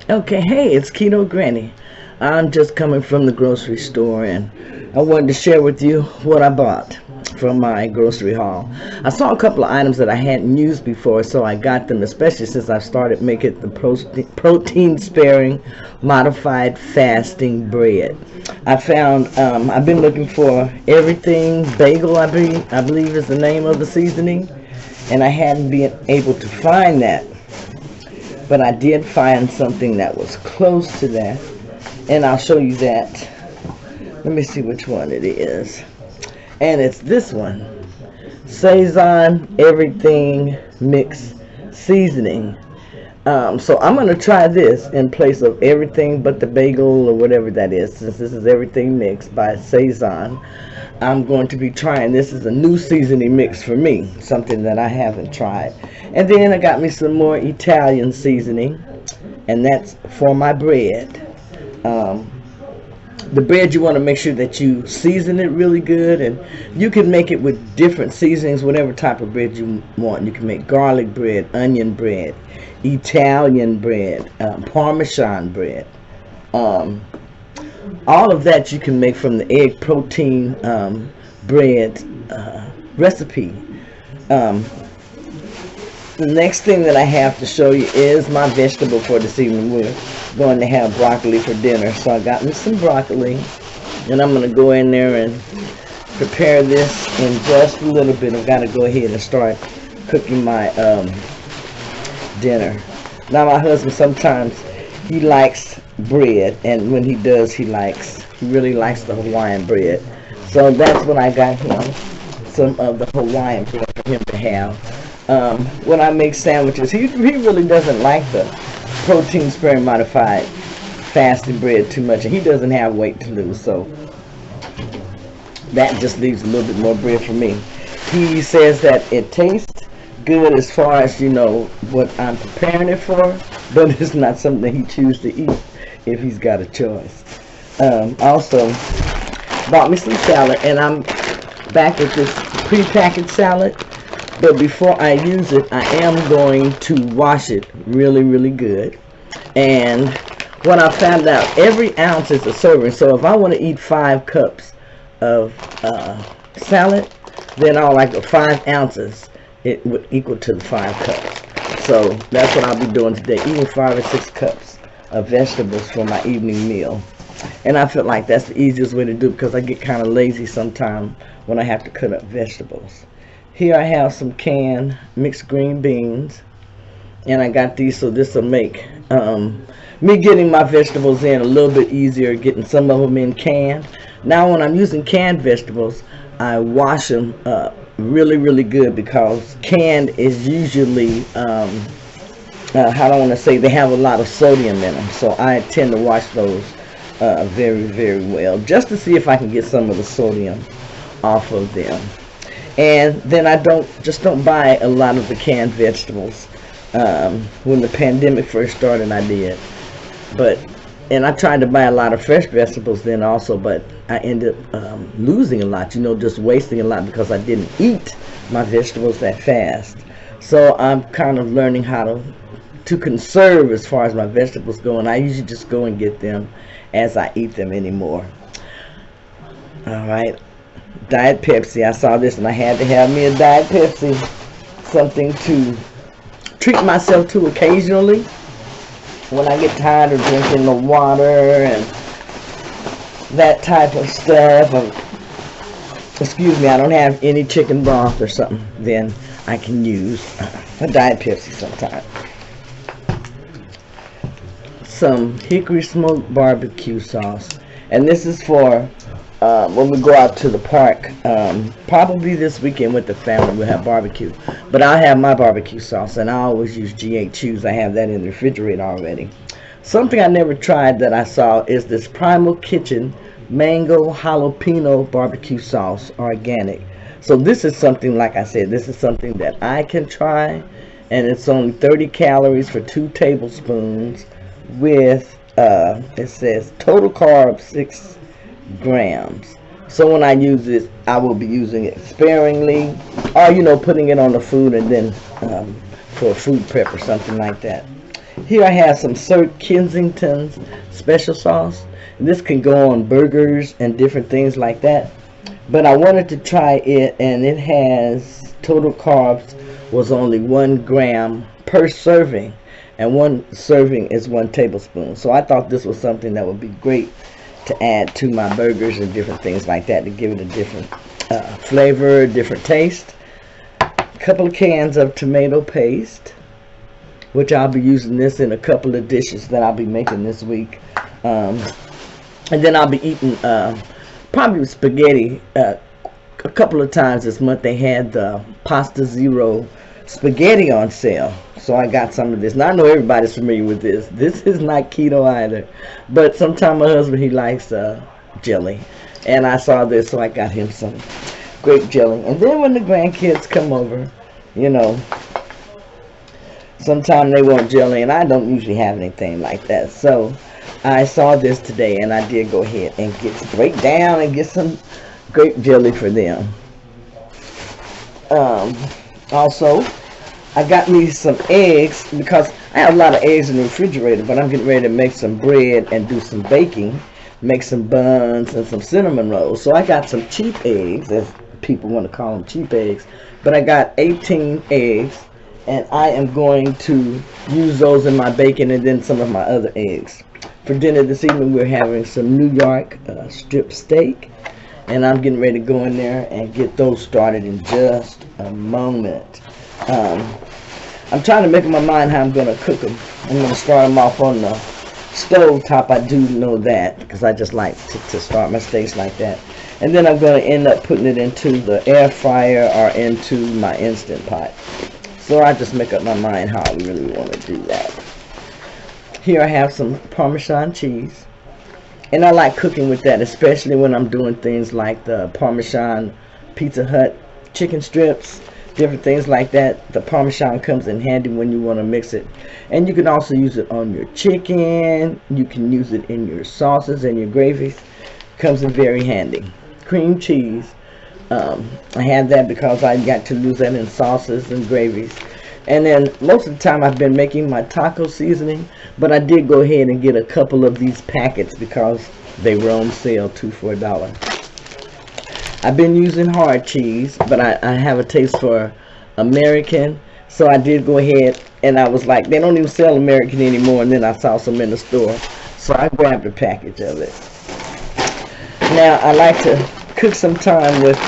Okay, hey, it's Keto Granny. I'm just coming from the grocery store and I wanted to share with you what I bought from my grocery haul. I saw a couple of items that I hadn't used before, so I got them, especially since I've started making the protein sparing modified fasting bread. I've been looking for everything bagel, I believe is the name of the seasoning, and I hadn't been able to find that, but I did find something that was close to that, and I'll show you that. Let me see which one it is. And it's this one, Saison Everything Mix Seasoning. So I'm going to try this in place of everything but the bagel or whatever that is. Since this is everything mixed by Saison, I'm going to be trying this as a new seasoning mix for me, something that I haven't tried. And then I got me some more Italian seasoning, and that's for my bread. Um, the bread, you want to make sure that you season it really good, and you can make it with different seasonings, whatever type of bread you want. You can make garlic bread, onion bread, Italian bread, Parmesan bread. Um, all of that you can make from the egg protein bread recipe. Um, the next thing that I have to show you is my vegetable for this evening. We're going to have broccoli for dinner, so I got me some broccoli, and I'm going to go in there and prepare this in just a little bit. I've got to go ahead and start cooking my dinner. Now my husband, sometimes he likes bread, and when he does, he really likes the Hawaiian bread. So that's what I got him, some of the Hawaiian bread for him to have. When I make sandwiches, he really doesn't like the protein sparing modified fasted bread too much, and he doesn't have weight to lose, so that just leaves a little bit more bread for me. He says that it tastes good as far as what I'm preparing it for, but it's not something he chooses to eat if he's got a choice. Also bought me some salad, and I'm back with this prepackaged salad, but before I use it, I am going to wash it really good. And what I found out, every ounce is a serving, so if I want to eat 5 cups of salad, then I'll like 5 ounces, it would equal to the 5 cups. So that's what I'll be doing today, eating 5 or 6 cups of vegetables for my evening meal. And I feel like that's the easiest way to do it, because I get kind of lazy sometimes when I have to cut up vegetables. Here I have some canned mixed green beans, and I got these, so this will make me getting my vegetables in a little bit easier, getting some of them in canned. Now when I'm using canned vegetables, I wash them really good, because canned is usually how do I want to say, they have a lot of sodium in them, so I tend to wash those very well, just to see if I can get some of the sodium off of them. And then I don't buy a lot of the canned vegetables. When the pandemic first started, I did, and I tried to buy a lot of fresh vegetables then also, but I ended up losing a lot, just wasting a lot, because I didn't eat my vegetables that fast. So I'm kind of learning how to conserve as far as my vegetables go, and I usually just go and get them as I eat them anymore. All right. Diet Pepsi. I saw this and I had to have me a Diet Pepsi. Something to treat myself to occasionally when I get tired of drinking the water and that type of stuff. Excuse me, I don't have any chicken broth or something, then I can use a Diet Pepsi sometime. Some hickory smoked barbecue sauce, and this is for when we go out to the park. Probably this weekend with the family we'll have barbecue, but I'll have my barbecue sauce, and I always use GHUs. I have that in the refrigerator already. Something I never tried that I saw is this Primal Kitchen mango jalapeno barbecue sauce, organic. So this is something, like I said, this is something that I can try, and it's only 30 calories for 2 tablespoons with it says total carbs 6 grams. So when I use this, I will be using it sparingly, or putting it on the food, and then for a food prep or something like that. Here I have some Sir Kensington's special sauce. This can go on burgers and different things like that. But I wanted to try it, and it has total carbs was only 1 gram per serving, and one serving is 1 tablespoon. So I thought this was something that would be great to add to my burgers and different things like that to give it a different flavor, different taste. A couple of cans of tomato paste, which I'll be using this in a couple of dishes that I'll be making this week. And then I'll be eating probably spaghetti a couple of times this month. They had the Pasta Zero spaghetti on sale, so I got some of this. Now I know everybody's familiar with this. This is not keto either, but sometimes my husband, he likes jelly, and I saw this, so I got him some grape jelly. And then when the grandkids come over, you know, sometimes they want jelly, and I don't usually have anything like that. So I saw this today, and I did go ahead and break down and get some grape jelly for them. Also, I got me some eggs because I have a lot of eggs in the refrigerator, but I'm getting ready to make some bread and do some baking, make some buns and some cinnamon rolls. So I got some cheap eggs, as people want to call them, cheap eggs, but I got 18 eggs, and I am going to use those in my bacon and then some of my other eggs. For dinner this evening, we're having some New York strip steak, and I'm getting ready to go in there and get those started in just a moment. I'm trying to make up my mind how I'm going to cook them. I'm going to start them off on the stove top. I do know that because I just like to start my steaks like that. And then I'm going to end up putting it into the air fryer or into my Instant Pot. So I just make up my mind how I really want to do that. Here I have some Parmesan cheese. And I like cooking with that, especially when I'm doing things like the Parmesan Pizza Hut chicken strips, different things like that. The Parmesan comes in handy when you want to mix it. And you can also use it on your chicken. You can use it in your sauces and your gravies. Comes in very handy. Cream cheese. I have that because I got to use that in sauces and gravies. And then most of the time I've been making my taco seasoning, but I did go ahead and get a couple of these packets because they were on sale, 2 for $1. I've been using hard cheese, but I have a taste for American, so I did go ahead and I was like, they don't even sell American anymore, and then I saw some in the store, so I grabbed a package of it. Now I like to cook some time with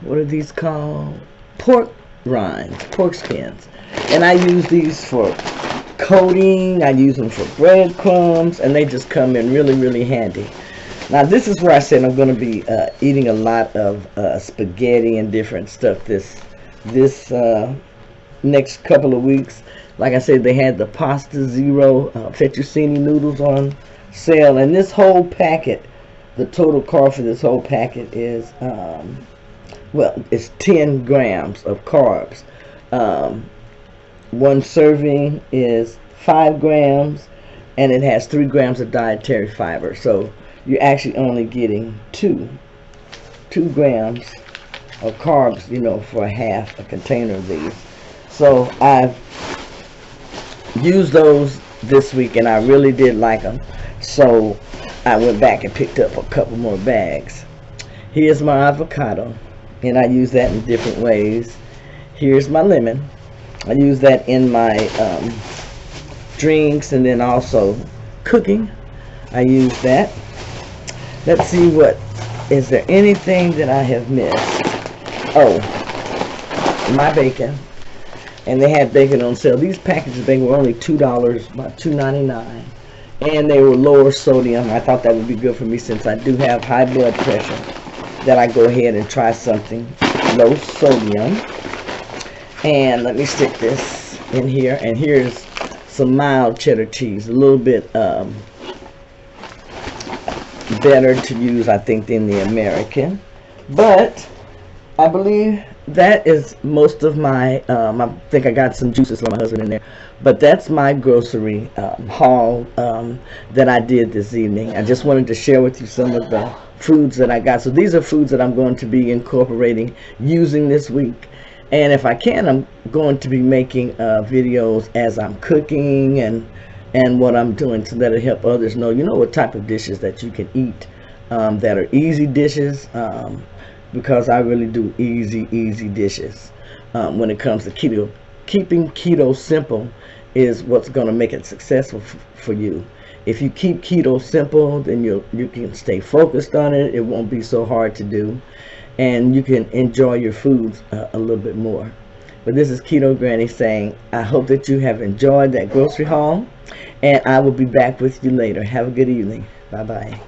what are these called? Pork rinds, pork skins. And I use these for coating, I use them for breadcrumbs, and they just come in really, really handy. Now this is where I said I'm going to be eating a lot of spaghetti and different stuff this next couple of weeks. Like I said, they had the Pasta Zero fettuccine noodles on sale, and this whole packet, the total carb for this whole packet is well, it's 10 grams of carbs. One serving is 5 grams, and it has 3 grams of dietary fiber. So you're actually only getting 2 grams of carbs, you know, for half a container of these. So I've used those this week, and I really did like them. So I went back and picked up a couple more bags. Here's my avocado, and I use that in different ways. Here's my lemon. I use that in my drinks, and then also cooking. I use that. Let's see, what is there anything that I have missed? Oh, my bacon. And they had bacon on sale. These packages of bacon were only $2, about $2.99, and they were lower sodium. I thought that would be good for me since I do have high blood pressure, that I go ahead and try something low sodium. And let me stick this in here, and here's some mild cheddar cheese, a little bit better to use, I think, than the American. But I believe that is most of my I think I got some juices from my husband in there, but that's my grocery haul that I did this evening. I just wanted to share with you some of the foods that I got. So these are foods that I'm going to be incorporating using this week, And if I can, I'm going to be making videos as I'm cooking and what I'm doing, so that it help others know, what type of dishes that you can eat that are easy dishes, because I really do easy dishes when it comes to keto. Keeping keto simple is what's going to make it successful for you. If you keep keto simple, then you can stay focused on it. It won't be so hard to do, and you can enjoy your foods a little bit more. But this is Keto Granny saying, I hope that you have enjoyed that grocery haul, and I will be back with you later. Have a good evening. Bye-bye.